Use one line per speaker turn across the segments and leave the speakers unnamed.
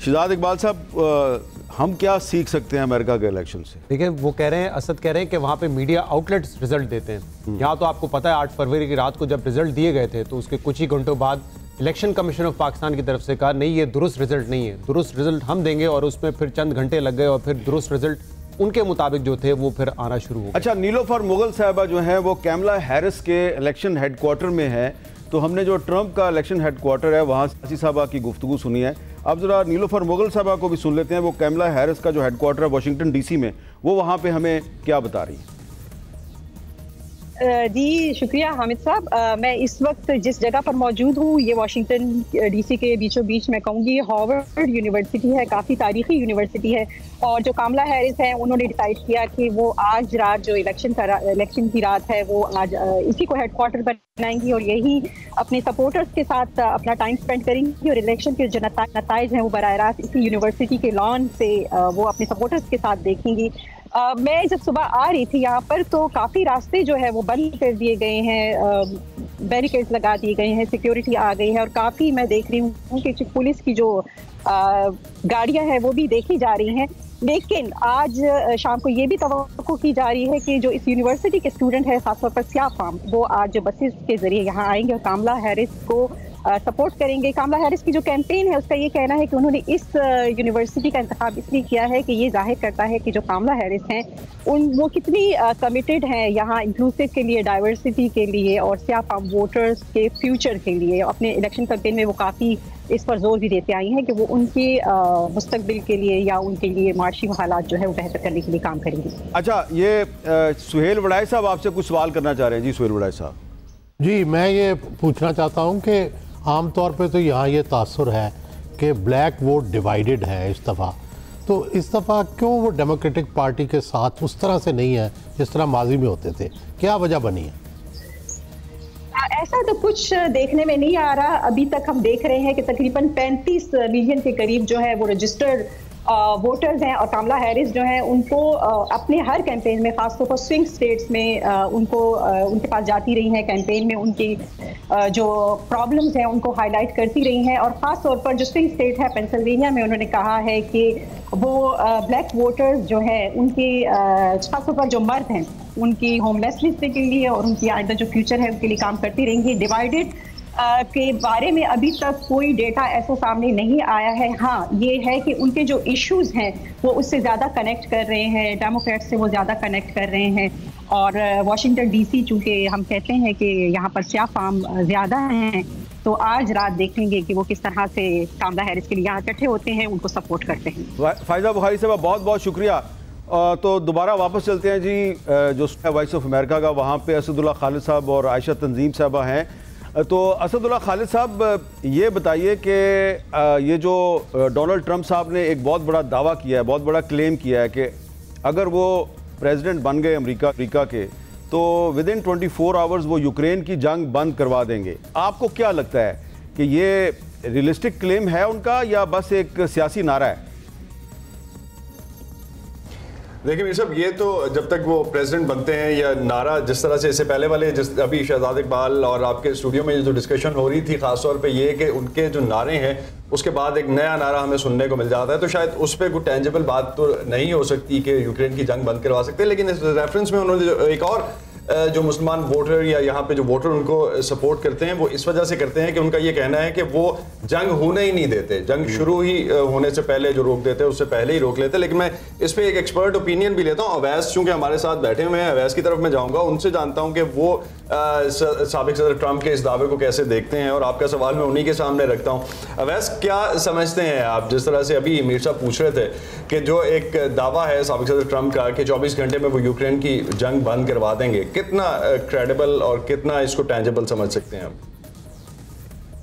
شہزاد اقبال صاحب، ہم کیا سیکھ سکتے ہیں امریکہ کے الیکشن سے؟
دیکھیں وہ کہہ رہے ہیں، اسد کہہ رہے ہیں کہ وہاں پہ میڈیا آؤٹ لیٹس رزلٹ دیتے ہیں. یہاں تو آپ کو پتہ ہے 8 فروری کی رات کو جب رزلٹ دیے گئے تھے تو اس کے کچھ ہی گھنٹوں بعد الیکشن کمیشن آف پاکستان کی طرف سے کہا نہیں یہ درست رزلٹ نہیں ہے، درست رزلٹ ہم دیں گے، اور اس میں پھر چند گھنٹے لگ گئے اور پھر درست رزلٹ ان کے مطابق جو تھے وہ پھر آنا شروع ہو گئے.
اچھا، نیلوفر مغل صاحبہ جو ہیں وہ کیملا ہیرس کے الیکشن ہیڈ کوارٹر میں ہے، تو ہم نے جو ٹرمپ کا الیکشن ہیڈ کوارٹر ہے وہاں سیاسی صاحبہ کی گفتگو سنی ہے. اب ذرا نیلوفر مغل صاحبہ کو بھی سن لیتے ہیں، وہ کیملا ہیرس کا جو ہیڈ کوارٹر ہے واشنگٹن ڈی سی میں، وہ وہاں پہ ہمیں کیا بتا رہی ہیں.
جی شکریہ حامد صاحب. میں اس وقت جس جگہ پر موجود ہوں یہ واشنگٹن ڈی سی کے بیچوں بیچ میں کہوں گی ہارورڈ یونیورسٹی ہے، کافی تاریخی یونیورسٹی ہے. اور جو کاملا ہیرس ہیں انہوں نے ڈیسائیڈ کیا کہ وہ آج رات جو الیکشن کی رات ہے وہ آج اسی کو ہیڈ کوارٹر بنائیں گی اور یہی اپنے سپورٹرز کے ساتھ اپنا ٹائم سپینڈ کریں گی، اور الیکشن کے جو نتائج ہیں وہ براہ راست اسی یونیورسٹی کے لان سے وہ اپنے سپورٹرز کے ساتھ دیکھیں گی. میں جب صبح آ رہی تھی یہاں پر تو کافی راستے جو ہے وہ بند کر دیے گئے ہیں، بیریکیڈز لگا دیے گئے ہیں، سیکیورٹی آ گئی ہے، اور کافی میں دیکھ رہی ہوں کہ پولیس کی جو گاڑیاں ہیں وہ بھی دیکھی جا رہی ہیں. لیکن آج شام کو یہ بھی توقع کی جا رہی ہے کہ جو اس یونیورسٹی کے اسٹوڈنٹ ہیں خاص طور پر سیاہ فام، وہ آج بسز کے ذریعے یہاں آئیں گے اور کاملا ہیرس کو سپورٹ کریں گے. کاملا ہیرس کی جو کیمپین ہے اس کا یہ کہنا ہے کہ انہوں نے اس یونیورسٹی کا انتخاب اس لیے کیا ہے کہ یہ ظاہر کرتا ہے کہ جو کاملا ہیرس ہیں وہ کتنی کمیٹڈ ہیں یہاں انکلوسیو کے لیے، ڈائیورسٹی کے لیے اور سیاہ فام ووٹرز کے فیوچر کے لیے. اپنے الیکشن کیمپین میں وہ کافی اس پر زور بھی دیتے آئی ہیں کہ وہ ان کے مستقبل کے لیے یا ان کے لیے معاشی حالات جو ہے وہ بہتر کرنے کے لیے کام کریں گے.
اچھا، یہ سہیل وڑائے صاحب آپ سے کچھ سوال کرنا چاہ رہے ہیں. جی سہیل وڑائے صاحب.
جی میں یہ پوچھنا چاہتا ہوں کہ عام طور پہ تو یہاں یہ تاثر ہے کہ بلیک ووٹ ڈیوائیڈڈ ہے اس دفعہ، تو اس دفعہ کیوں وہ ڈیموکریٹک پارٹی کے ساتھ اس طرح سے نہیں ہے جس طرح ماضی میں ہوتے تھے؟ کیا وجہ بنی ہے؟
ایسا تو کچھ دیکھنے میں نہیں آ رہا. ابھی تک ہم دیکھ رہے ہیں کہ تقریباً 35 ملین کے قریب جو ہے وہ رجسٹرڈ ووٹرز ہیں، اور کاملا ہیرس جو ہیں ان کو اپنے ہر کیمپین میں خاص طور پر سوئنگ سٹیٹس میں ان کے پاس جاتی رہی ہیں، کیمپین میں ان کی جو پرابلمز ہیں ان کو ہائی لائٹ کرتی رہی ہیں. اور خاص طور پر جو سوئنگ سٹیٹ ہے پینسلوینیا میں انہوں نے کہا ہے کہ وہ بلیک ووٹرز جو ہے ان کے خاص طور پر جو مرد ہیں ان کی ہوم لیسنس کے لیے اور ان کی آئندہ جو فیوچر ہے ان کے لیے کام کرتی رہیں گی. ڈیوائیڈڈ کے بارے میں ابھی تک کوئی ڈیٹا ایسا سامنے نہیں آیا ہے. ہاں یہ ہے کہ ان کے جو ایشوز ہیں وہ اس سے زیادہ کنیکٹ کر رہے ہیں، ڈیموکریٹ سے وہ زیادہ کنیکٹ کر رہے ہیں. اور واشنگٹن ڈی سی چونکہ ہم کہتے ہیں کہ یہاں پر سیاہ فام زیادہ ہیں، تو آج رات دیکھیں گے کہ وہ کس طرح سے کاملا ہیرس کے لیے یہاں اکٹھے ہوتے ہیں، ان کو سپورٹ کرتے ہیں.
فائزہ بخاری صاحب بہت بہت شکریہ. تو دوبارہ واپس چلتے ہیں جی جو وائس آف امریکہ کا، وہاں پہ اسد اللہ خالد صاحب اور عائشہ تنظیم صاحبہ ہیں. تو اسد اللہ خالد صاحب یہ بتائیے کہ یہ جو ڈونلڈ ٹرمپ صاحب نے ایک بہت بڑا دعویٰ کیا ہے، بہت بڑا کلیم کیا ہے کہ اگر وہ پریزیڈنٹ بن گئے امریکہ کے تو ودن 24 آورز وہ یوکرین کی جنگ بند کروا دیں گے. آپ کو کیا لگتا ہے کہ یہ ریئلسٹک کلیم ہے ان کا یا بس ایک سیاسی نعرہ ہے؟
دیکھیں میر صاحب، یہ تو جب تک وہ پریزیڈنٹ بنتے ہیں یا نعرہ جس طرح سے اس سے پہلے والے ابھی شہزاد اقبال اور آپ کے اسٹوڈیو میں جو ڈسکشن ہو رہی تھی خاص طور پہ یہ کہ ان کے جو نعرے ہیں اس کے بعد ایک نیا نعرہ ہمیں سننے کو مل جاتا ہے، تو شاید اس پہ کوئی ٹینجیبل بات تو نہیں ہو سکتی کہ یوکرین کی جنگ بند کروا سکتے. لیکن اس ریفرنس میں انہوں نے ایک اور جو مسلمان ووٹر یا یہاں پہ جو ووٹر ان کو سپورٹ کرتے ہیں وہ اس وجہ سے کرتے ہیں کہ ان کا یہ کہنا ہے کہ وہ جنگ ہونے ہی نہیں دیتے، جنگ شروع ہی ہونے سے پہلے جو روک دیتے ہیں اس سے پہلے ہی روک لیتے. لیکن میں اس پہ ایک ایکسپرٹ اوپینین بھی لیتا ہوں. اویس چونکہ ہمارے ساتھ بیٹھے ہوئے ہیں، اویس کی طرف میں جاؤں گا، ان سے جانتا ہوں کہ وہ سابق صدر ٹرمپ کے اس دعوے کو کیسے دیکھتے ہیں، اور آپ کا سوال میں انہی کے سامنے رکھتا ہوں. اویس کیا سمجھتے ہیں آپ، جس طرح سے ابھی میر صاحب پوچھ رہے تھے کہ جو ایک دعویٰ ہے سابق صدر ٹرمپ کا کہ 24 گھنٹے میں وہ یوکرین کی جنگ بند کروا دیں گے، کتنا کریڈیبل اور کتنا اس کو ٹینجیبل سمجھ سکتے ہیں آپ؟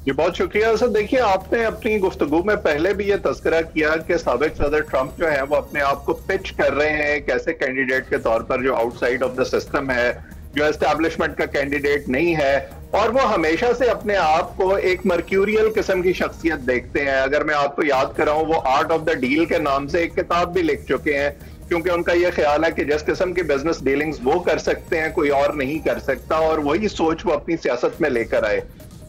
جی بہت شکریہ سر. دیکھیے آپ نے اپنی گفتگو میں پہلے بھی یہ تذکرہ کیا کہ سابق صدر ٹرمپ جو ہے وہ اپنے آپ کو پچ کر رہے ہیں ایک ایسے کینڈیڈیٹ کے طور پر جو out side of the system ہے، جو اسٹیبلشمنٹ کا کینڈیڈیٹ نہیں ہے، اور وہ ہمیشہ سے اپنے آپ کو ایک مرکیوریل قسم کی شخصیت دیکھتے ہیں. اگر میں آپ کو یاد کراؤں وہ آرٹ آف دا ڈیل کے نام سے ایک کتاب بھی لکھ چکے ہیں، کیونکہ ان کا یہ خیال ہے کہ جس قسم کی بزنس ڈیلنگز وہ کر سکتے ہیں کوئی اور نہیں کر سکتا، اور وہی سوچ وہ اپنی سیاست میں لے کر آئے.